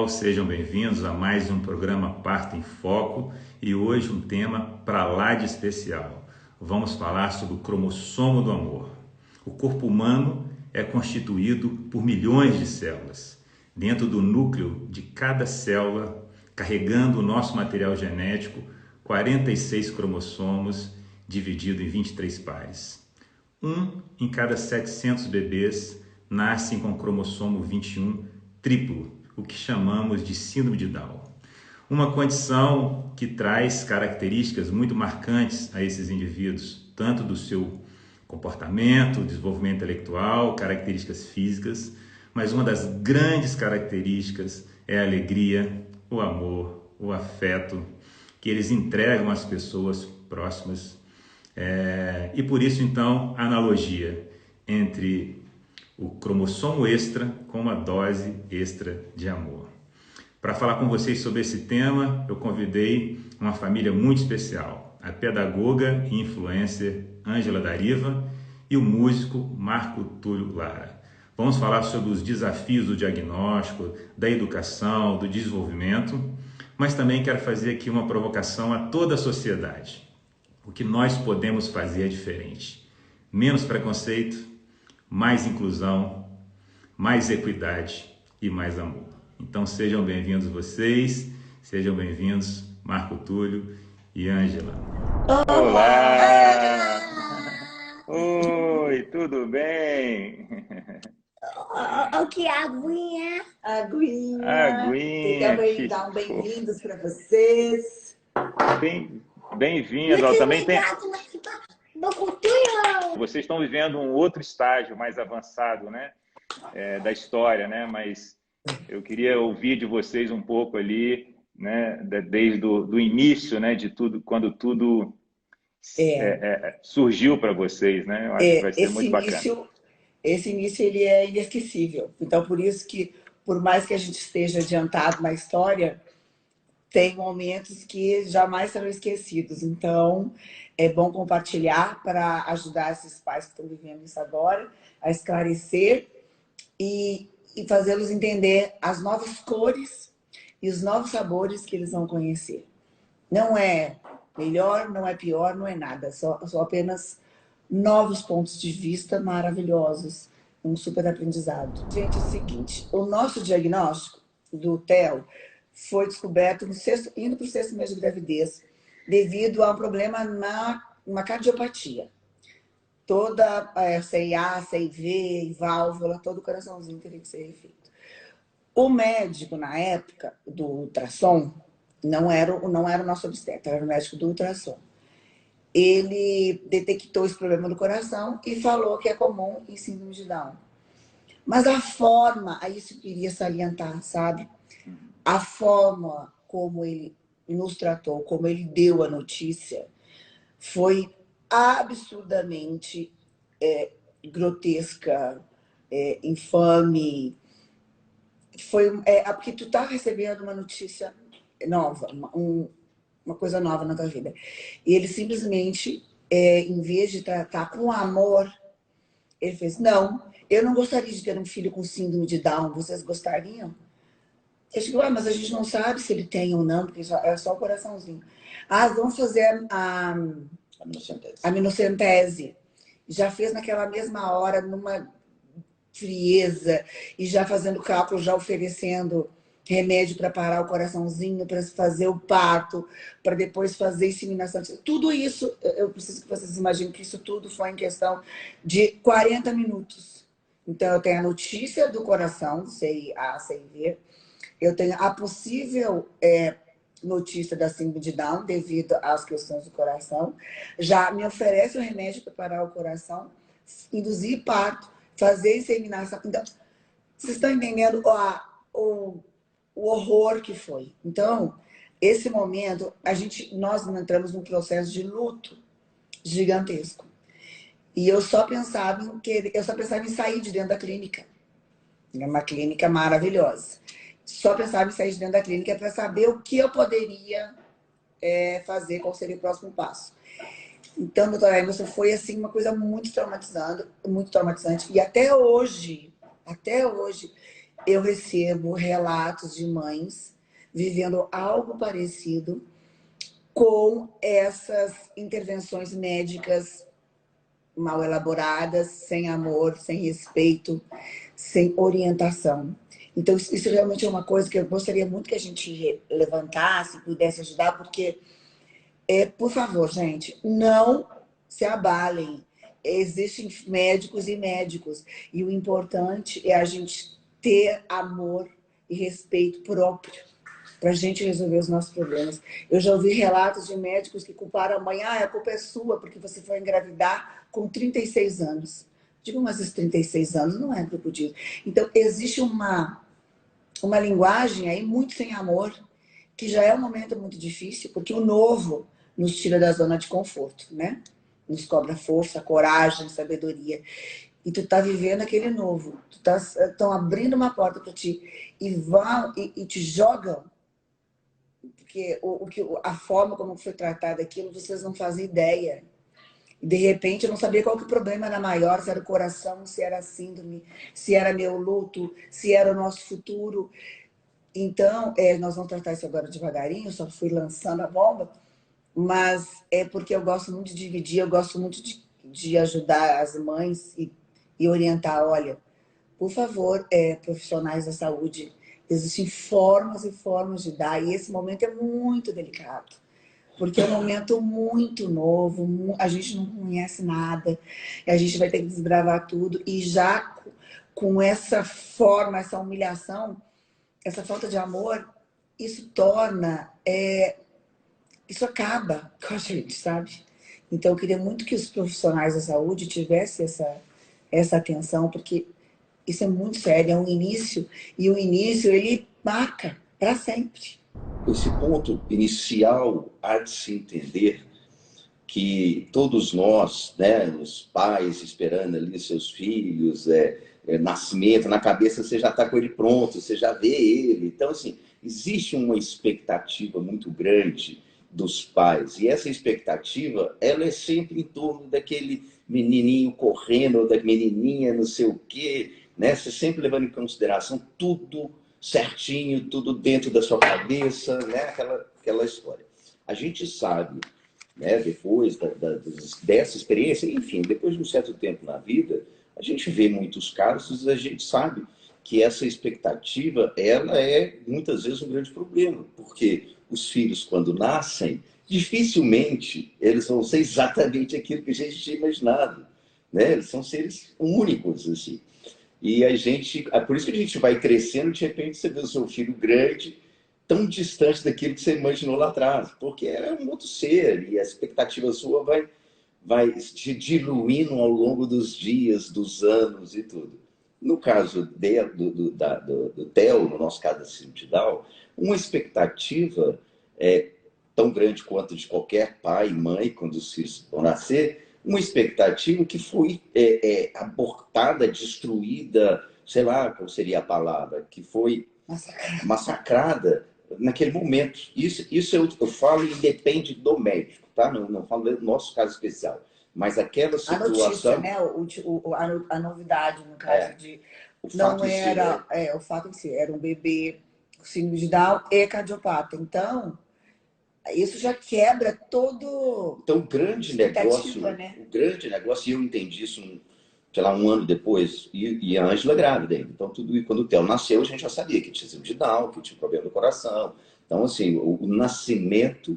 pessoal, sejam bem-vindos a mais um programa Parto em Foco e hoje um tema para lá de especial. Vamos falar sobre o cromossomo do amor. O corpo humano é constituído por milhões de células. Dentro do núcleo de cada célula, carregando o nosso material genético, 46 cromossomos dividido em 23 pares. Um em cada 700 bebês nascem com o cromossomo 21 triplo, o que chamamos de síndrome de Down. Uma condição que traz características muito marcantes a esses indivíduos, tanto do seu comportamento, desenvolvimento intelectual, características físicas, mas uma das grandes características é a alegria, o amor, o afeto que eles entregam às pessoas próximas. E por isso, então, a analogia entre o cromossomo extra com uma dose extra de amor. Para falar com vocês sobre esse tema, eu convidei uma família muito especial, a pedagoga e influencer Ângela Dariva e o músico Marco Túlio Lara. Vamos falar sobre os desafios do diagnóstico, da educação, do desenvolvimento, mas também quero fazer aqui uma provocação a toda a sociedade. O que nós podemos fazer é diferente. Menos preconceito, mais inclusão, mais equidade e mais amor. Então sejam bem-vindos vocês, sejam bem-vindos Marco Túlio e Ângela. Olá! Oi, tudo bem? O que é aguinha? Aguinha, Sejam bem-vindos para vocês. Bem-vindas. Também tem... Vocês estão vivendo um outro estágio mais avançado, né? Da história, né? Mas eu queria ouvir de vocês um pouco ali, né? Desde o início, né? De tudo, quando tudo surgiu para vocês, né? Eu acho que vai ser muito bacana. Esse início ele é inesquecível. Então, por isso que, por mais que a gente esteja adiantado na história, tem momentos que jamais serão esquecidos. Então, é bom compartilhar para ajudar esses pais que estão vivendo isso agora a esclarecer e fazê-los entender as novas cores e os novos sabores que eles vão conhecer. Não é melhor, não é pior, não é nada. Só apenas novos pontos de vista maravilhosos. Um super aprendizado. Gente, é o seguinte, o nosso diagnóstico do TEL foi descoberto indo para o 6º mês de gravidez, devido a um problema numa cardiopatia. Toda CIA, CIV, válvula, todo o coraçãozinho teria que ser refeito. O médico, na época do ultrassom, não era o nosso obstetra, era o médico do ultrassom. Ele detectou esse problema do coração e falou que é comum em síndrome de Down. Mas a forma, aí isso eu queria salientar, sabe? A forma como ele nos tratou, como ele deu a notícia, foi absurdamente grotesca, infame. Porque tu tá recebendo uma notícia nova, uma coisa nova na tua vida. E ele simplesmente, em vez de tratar com amor, ele fez, não, eu não gostaria de ter um filho com síndrome de Down, vocês gostariam? Eu digo, mas a gente não sabe se ele tem ou não, porque é só o coraçãozinho. Vamos fazer a aminocentese. Já fez naquela mesma hora, numa frieza, e já fazendo cálculo, já oferecendo remédio para parar o coraçãozinho, para fazer o parto, para depois fazer inseminação. Tudo isso, eu preciso que vocês imaginem que isso tudo foi em questão de 40 minutos. Então, eu tenho a notícia do coração, CIA, CIV, eu tenho a possível notícia da síndrome de Down devido às questões do coração. Já me oferece o remédio para parar o coração, induzir parto, fazer inseminação. Então, vocês estão entendendo o horror que foi. Então, esse momento, nós entramos num processo de luto gigantesco. E eu só pensava em sair de dentro da clínica. É uma clínica maravilhosa. Só pensava em sair de dentro da clínica para saber o que eu poderia fazer, qual seria o próximo passo. Então, doutora Emerson, foi assim uma coisa muito traumatizante. E até hoje, eu recebo relatos de mães vivendo algo parecido com essas intervenções médicas mal elaboradas, sem amor, sem respeito, sem orientação. Então, isso realmente é uma coisa que eu gostaria muito que a gente levantasse, pudesse ajudar, porque, por favor, gente, não se abalem. Existem médicos e médicos, e o importante é a gente ter amor e respeito próprio para a gente resolver os nossos problemas. Eu já ouvi relatos de médicos que culparam a mãe. A culpa é sua porque você foi engravidar com 36 anos. Digo, mas esses 36 anos não é grupo de... Então, existe uma linguagem aí muito sem amor, que já é um momento muito difícil, porque o novo nos tira da zona de conforto, né? Nos cobra força, coragem, sabedoria. E tu tá vivendo aquele novo. Estão abrindo uma porta para ti e te jogam. Porque a forma como foi tratada aquilo, vocês não fazem ideia. E de repente eu não sabia qual que o problema era maior, se era o coração, se era a síndrome, se era meu luto, se era o nosso futuro. Então, nós vamos tratar isso agora devagarinho, só fui lançando a bomba, mas é porque eu gosto muito de dividir, eu gosto muito de ajudar as mães e orientar. Olha, por favor, profissionais da saúde, existem formas e formas de dar, e esse momento é muito delicado, porque é um momento muito novo, a gente não conhece nada, a gente vai ter que desbravar tudo, e já com essa forma, essa humilhação, essa falta de amor, isso torna, isso acaba com a gente, sabe? Então, eu queria muito que os profissionais da saúde tivessem essa atenção, porque isso é muito sério, é um início, e o início, ele marca para sempre. Esse ponto inicial há de se entender que todos nós, né, os pais esperando ali seus filhos, nascimento, na cabeça você já está com ele pronto, você já vê ele. Então, assim, existe uma expectativa muito grande dos pais, e essa expectativa, ela é sempre em torno daquele menininho correndo, da menininha não sei o quê, né? Você sempre levando em consideração tudo certinho, tudo dentro da sua cabeça, né? Aquela história. A gente sabe, né, depois dessa experiência, enfim, depois de um certo tempo na vida, a gente vê muitos casos, a gente sabe que essa expectativa, ela é muitas vezes um grande problema, porque os filhos, quando nascem, dificilmente eles vão ser exatamente aquilo que a gente tinha imaginado, né? Eles são seres únicos, assim. E por isso que a gente vai crescendo, de repente você vê o seu filho grande, tão distante daquilo que você imaginou lá atrás, porque é um outro ser, e a expectativa sua vai se diluindo ao longo dos dias, dos anos e tudo. No caso do Theo, no nosso caso da síndrome de Down, uma expectativa tão grande quanto de qualquer pai e mãe quando os filhos vão nascer, uma expectativa que foi abortada, destruída, sei lá qual seria a palavra, que foi massacrada naquele momento. Isso eu falo e depende do médico, tá? Não falo do nosso caso especial. Mas aquela situação... A notícia, né? A novidade, no caso de... Não era... o fato em si, era um bebê com síndrome de Down e cardiopata. Então... isso já quebra todo... Então, o grande negócio, né? E eu entendi isso, sei lá, um ano depois, e a Ângela grávida ainda. Então, quando o Theo nasceu, a gente já sabia que tinha síndrome de Down, que tinha problema do coração. Então, assim, o nascimento,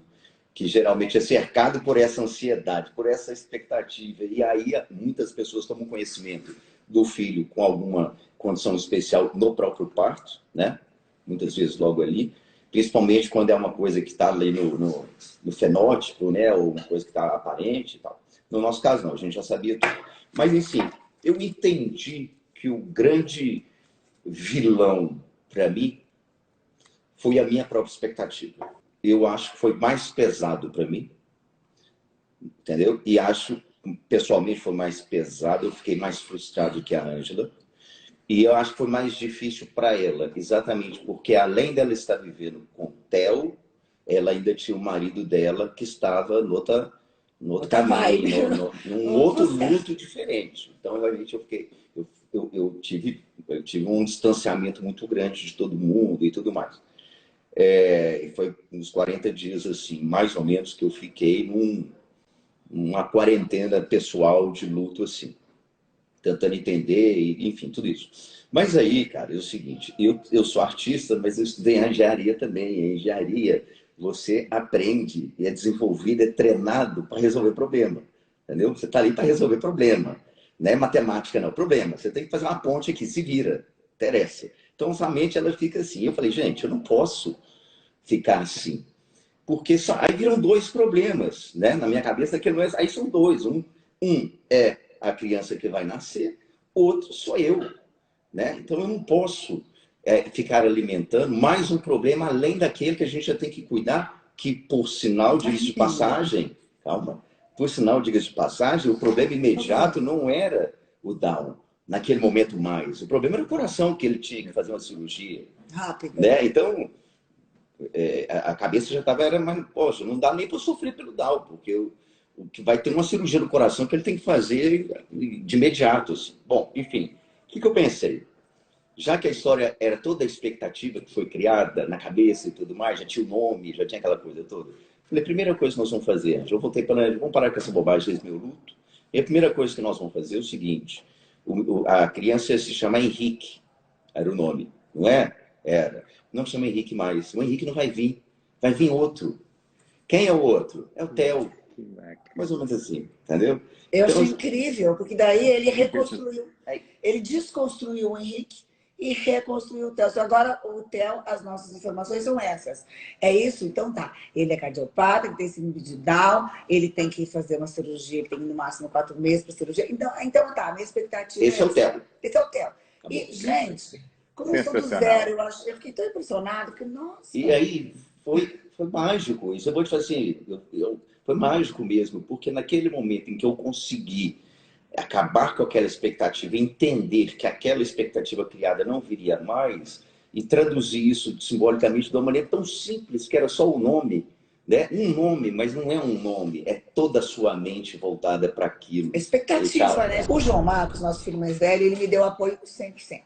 que geralmente é cercado por essa ansiedade, por essa expectativa, e aí muitas pessoas tomam conhecimento do filho com alguma condição especial no próprio parto, né? Muitas vezes logo ali, principalmente quando é uma coisa que está ali no fenótipo, né? Ou uma coisa que está aparente e tal. No nosso caso, não, a gente já sabia tudo. Mas, enfim, eu entendi que o grande vilão, para mim, foi a minha própria expectativa. Eu acho que foi mais pesado para mim, entendeu? E acho, pessoalmente, foi mais pesado. Eu fiquei mais frustrado que a Ângela. E eu acho que foi mais difícil para ela, exatamente porque, além dela estar vivendo com o Theo, ela ainda tinha o marido dela que estava no outro caminho, num outro luto diferente. Então, realmente, eu eu tive um distanciamento muito grande de todo mundo e tudo mais. E foi uns 40 dias, assim, mais ou menos, que eu fiquei numa quarentena pessoal de luto, assim, tentando entender, enfim, tudo isso. Mas aí, cara, é o seguinte, eu sou artista, mas eu estudei engenharia também. Em engenharia, você aprende, é desenvolvido, é treinado para resolver problema, entendeu? Você está ali para resolver problema, não é matemática, não, problema. Você tem que fazer uma ponte aqui, se vira, interessa. Então, sua mente, ela fica assim. Eu falei, gente, eu não posso ficar assim, porque aí viram dois problemas, né? Na minha cabeça, que não é, aí são dois. Um é a criança que vai nascer, outro sou eu, né? Então eu não posso ficar alimentando mais um problema além daquele que a gente já tem que cuidar, que por sinal, diga-se de passagem, calma, por sinal, diga-se de passagem, o problema imediato não era o Down, naquele momento mais. O problema era o coração, que ele tinha que fazer uma cirurgia. Rápido. Né? Então, a cabeça já estava, mas, poxa, não dá nem para sofrer pelo Down, porque o que vai ter uma cirurgia no coração que ele tem que fazer de imediato. Assim. Bom, enfim, o que eu pensei? Já que a história era toda a expectativa que foi criada na cabeça e tudo mais, já tinha o nome, já tinha aquela coisa toda. Falei, a primeira coisa que nós vamos fazer, eu voltei para vamos parar com essa bobagem desse meu luto. E a primeira coisa que nós vamos fazer é o seguinte: a criança se chama Henrique, era o nome, não é? Era. Não chama Henrique mais. O Henrique não vai vir outro. Quem é o outro? É o Theo. Mais ou menos assim, entendeu? Eu então, achei incrível, porque daí ele reconstruiu, ele desconstruiu o Henrique e reconstruiu o Theo. Agora, o Theo, as nossas informações são essas. É isso? Então tá. Ele é cardiopata, ele tem síndrome de Down, ele tem que fazer uma cirurgia, ele tem no máximo 4 meses para cirurgia. Então tá, minha expectativa esse é o Theo. Esse é o Theo. E, gente, começou do zero, eu fiquei tão impressionado, porque, nossa... E aí, foi mágico. Isso eu vou te fazer assim, foi mágico mesmo, porque naquele momento em que eu consegui acabar com aquela expectativa, entender que aquela expectativa criada não viria mais e traduzir isso simbolicamente de uma maneira tão simples, que era só o nome, né? Um nome, mas não é um nome, é toda a sua mente voltada para aquilo. Expectativa, né? O João Marcos, nosso filho mais velho, ele me deu apoio 100%.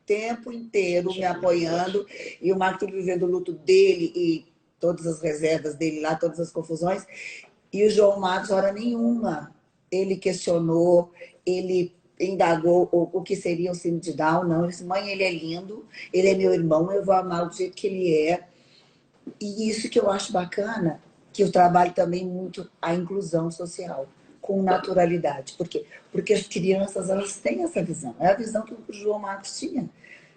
Tempo inteiro me apoiando, e o Marcos vivendo o luto dele e todas as reservas dele lá, todas as confusões. E o João Marcos, hora nenhuma, ele questionou, ele indagou o que seria o síndrome de Down. Não, ele disse, mãe, ele é lindo, ele é meu irmão, eu vou amar do jeito que ele é. E isso que eu acho bacana, que eu trabalho também muito a inclusão social, com naturalidade. Por quê? Porque as crianças, elas têm essa visão. É a visão que o João Marcos tinha.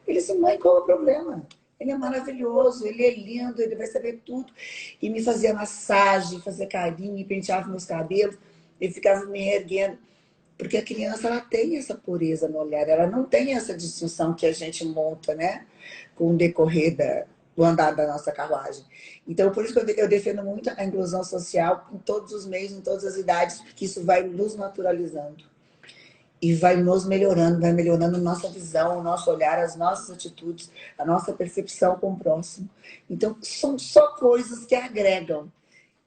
Ele disse, mãe, qual é o problema? Ele é maravilhoso, ele é lindo, ele vai saber tudo. E me fazia massagem, fazia carinho, penteava meus cabelos, ele ficava me erguendo. Porque a criança, ela tem essa pureza no olhar, ela não tem essa distinção que a gente monta, né? Com o decorrer do andar da nossa carruagem. Então, por isso que eu defendo muito a inclusão social em todos os meios, em todas as idades, que isso vai nos naturalizando. E vai nos melhorando, vai melhorando nossa visão, o nosso olhar, as nossas atitudes, a nossa percepção com o próximo. Então, são só coisas que agregam.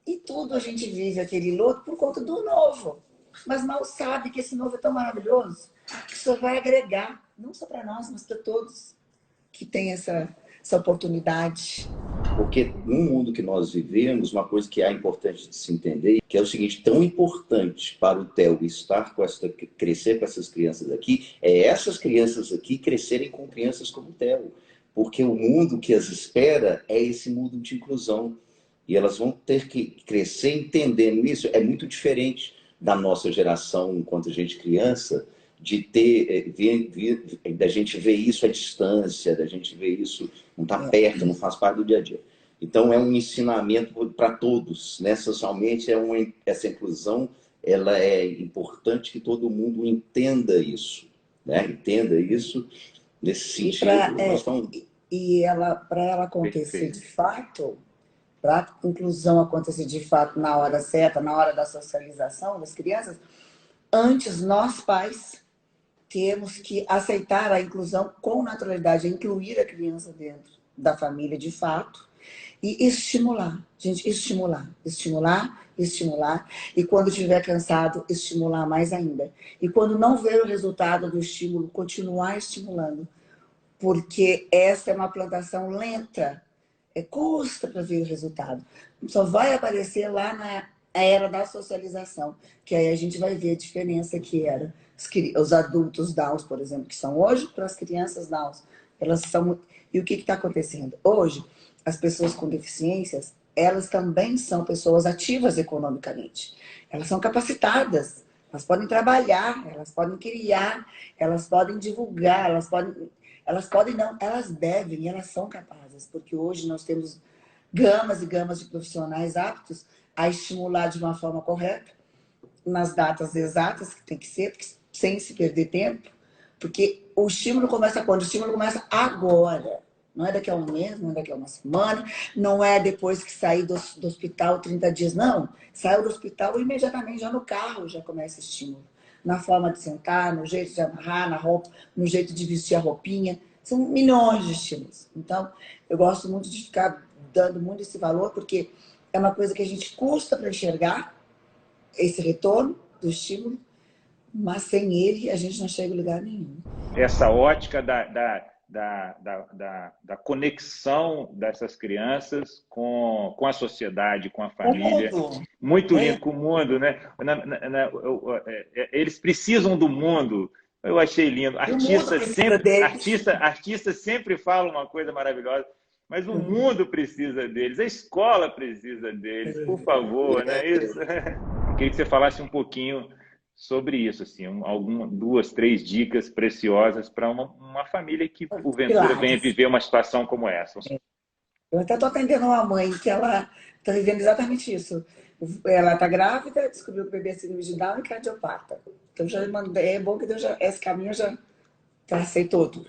E tudo a gente vive aquele luto por conta do novo. Mas mal sabe que esse novo é tão maravilhoso que só vai agregar, não só para nós, mas para todos que têm essa oportunidade. Porque no mundo que nós vivemos, uma coisa que é importante de se entender, que é o seguinte: tão importante para o Theo estar crescer com essas crianças aqui, é essas crianças aqui crescerem com crianças como o Theo. Porque o mundo que as espera é esse mundo de inclusão. E elas vão ter que crescer entendendo isso. É muito diferente da nossa geração, enquanto a gente criança, de ter, da gente ver isso à distância, da gente ver isso não está perto, não faz parte do dia a dia. Então é um ensinamento para todos, né? Socialmente essa inclusão, ela é importante que todo mundo entenda isso, né? Entenda isso nesse sentido. Para ela acontecer de fato, para a inclusão acontecer de fato na hora certa, na hora da socialização das crianças, antes nós pais temos que aceitar a inclusão com naturalidade, incluir a criança dentro da família de fato, E estimular, gente, estimular, estimular, estimular. E quando estiver cansado, estimular mais ainda. E quando não ver o resultado do estímulo, continuar estimulando. Porque essa é uma plantação lenta. Custa para ver o resultado. Só vai aparecer lá na era da socialização, que aí a gente vai ver a diferença que era os adultos Downs, por exemplo, que são hoje, para as crianças Downs. Elas são... E o que está acontecendo? Hoje, as pessoas com deficiências, elas também são pessoas ativas economicamente. Elas são capacitadas, elas podem trabalhar, elas podem criar, elas podem divulgar, elas podem não, elas devem, e elas são capazes, porque hoje nós temos gamas e gamas de profissionais aptos a estimular de uma forma correta, nas datas exatas que tem que ser, sem se perder tempo, porque o estímulo começa quando? O estímulo começa agora. Não é daqui a um mês, não é daqui a uma semana, não é depois que sair do hospital 30 dias, não. Saiu do hospital imediatamente, já no carro já começa o estímulo. Na forma de sentar, no jeito de amarrar, na roupa, no jeito de vestir a roupinha. São milhões de estímulos. Então, eu gosto muito de ficar dando muito esse valor, porque é uma coisa que a gente custa para enxergar, esse retorno do estímulo, mas sem ele a gente não chega a lugar nenhum. Essa ótica da conexão dessas crianças com a sociedade, com a família. Muito lindo, com o mundo, né? Eles precisam do mundo. Eu achei lindo. Artista sempre fala uma coisa maravilhosa, mas o mundo precisa deles, a escola precisa deles, por favor, né? Isso. Eu queria que você falasse um pouquinho sobre isso, assim, duas, três dicas preciosas para uma família que, porventura, venha viver uma situação como essa. Eu até estou atendendo uma mãe que ela está vivendo exatamente isso. Ela está grávida, descobriu que o bebê é síndrome de Down e cardiopata. Então, já mandei, é bom que Deus esse caminho já tracei todo.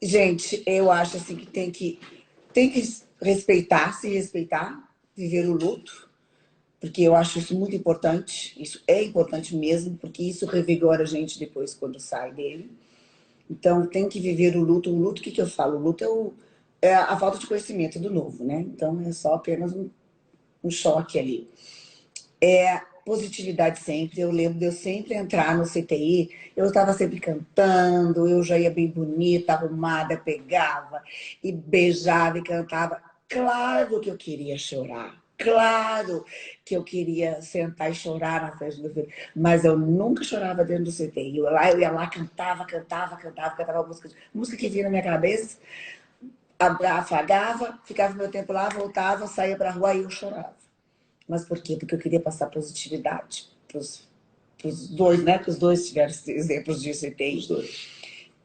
Gente, eu acho assim que tem que respeitar, se respeitar, viver o luto, porque eu acho isso muito importante. Isso é importante mesmo, porque isso revigora a gente depois quando sai dele. Então, tem que viver o luto. O luto, o que eu falo? O luto é a falta de conhecimento do novo, né? Então, é só apenas um choque ali. Positividade sempre. Eu lembro de eu sempre entrar no CTI, eu estava sempre cantando, eu já ia bem bonita, arrumada, pegava e beijava e cantava. Claro que eu queria chorar. Claro que eu queria sentar e chorar na frente do meu filho, mas eu nunca chorava dentro do CTI. Eu ia lá, cantava música que vinha na minha cabeça, afagava, ficava meu tempo lá, voltava, saía para a rua e eu chorava. Mas por quê? Porque eu queria passar positividade para os dois, né? Que os dois tiveram exemplos de CTI. Os dois.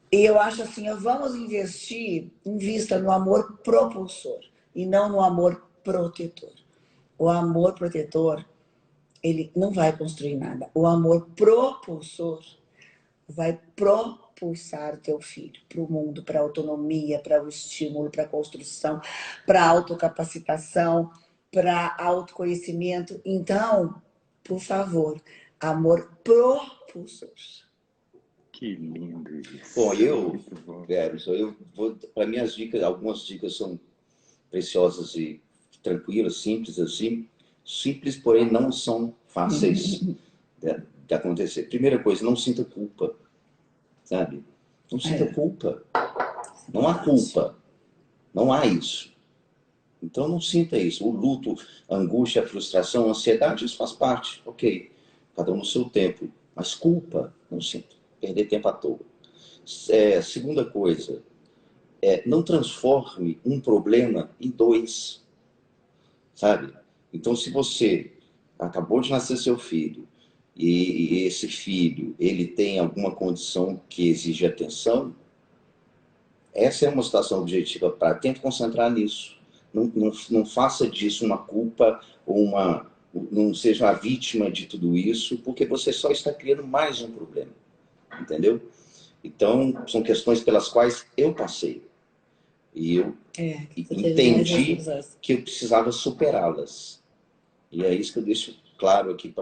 E eu acho assim, vamos invista no amor propulsor e não no amor protetor. O amor protetor, ele não vai construir nada. O amor propulsor vai propulsar o teu filho para o mundo, para a autonomia, para o estímulo, para a construção, para a autocapacitação, para autoconhecimento. Então, por favor, amor propulsor. Que lindo isso. Bom, eu vou para minhas dicas, algumas dicas são preciosas e tranquilas, simples assim, simples, porém não são fáceis de acontecer. Primeira coisa, não sinta culpa, sabe? Não sinta culpa. Não há culpa. Não há isso. Então não sinta isso. O luto, a angústia, a frustração, a ansiedade, isso faz parte. Ok. Cada um no seu tempo. Mas culpa, não sinta. Perder tempo à toa. Segunda coisa, não transforme um problema em dois. Sabe? Então, se você acabou de nascer seu filho e esse filho ele tem alguma condição que exige atenção, essa é uma situação objetiva para tente concentrar nisso. Não faça disso uma culpa ou não seja a vítima de tudo isso, porque você só está criando mais um problema, entendeu? Então, são questões pelas quais eu passei. E eu entendi que eu precisava superá-las. E é isso que eu deixo claro aqui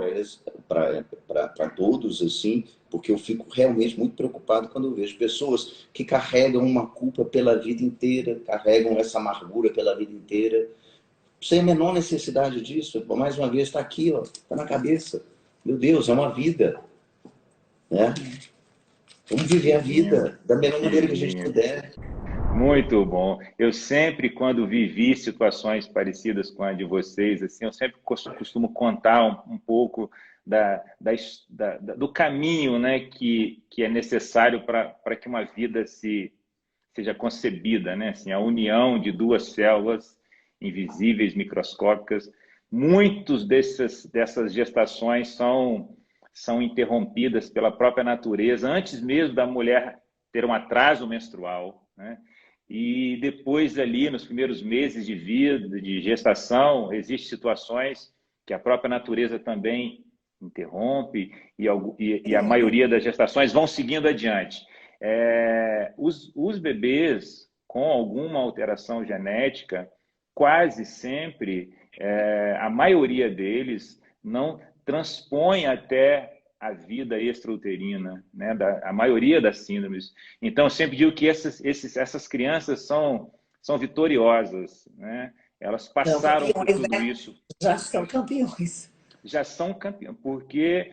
para todos, assim, porque eu fico realmente muito preocupado quando eu vejo pessoas que carregam uma culpa pela vida inteira, carregam essa amargura pela vida inteira, sem a menor necessidade disso. Mais uma vez, está aqui, ó, está na cabeça. Meu Deus, é uma vida, né? Vamos viver a vida da melhor maneira que a gente puder. Muito bom. Eu sempre, quando vivi situações parecidas com a de vocês, assim, eu sempre costumo contar um pouco do caminho, né, que é necessário para que uma vida seja concebida, né? Assim, a união de duas células invisíveis, microscópicas. Muitos dessas gestações são interrompidas pela própria natureza, antes mesmo da mulher ter um atraso menstrual, né? E depois ali, nos primeiros meses de vida, de gestação, existem situações que a própria natureza também interrompe e a maioria das gestações vão seguindo adiante. Os bebês com alguma alteração genética, quase sempre, a maioria deles não transpõe até a vida extrauterina, né? A maioria das síndromes. Então, eu sempre digo que essas crianças são vitoriosas, né? Elas passaram por tudo isso. Já são campeões. Já são campeões, porque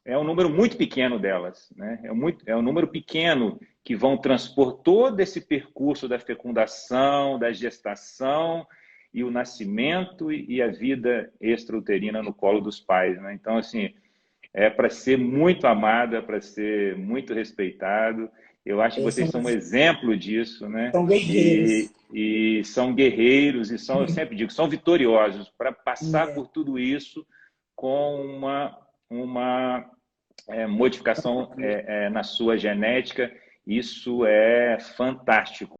é um número muito pequeno delas, né? É um número pequeno que vão transpor todo esse percurso da fecundação, da gestação e o nascimento e a vida extrauterina no colo dos pais, né? Então, assim, é para ser muito amado, é para ser muito respeitado. Eu acho que vocês são um exemplo disso, né? São guerreiros. E são guerreiros, e eu sempre digo, são vitoriosos para passar por tudo isso com uma modificação na sua genética. Isso é fantástico.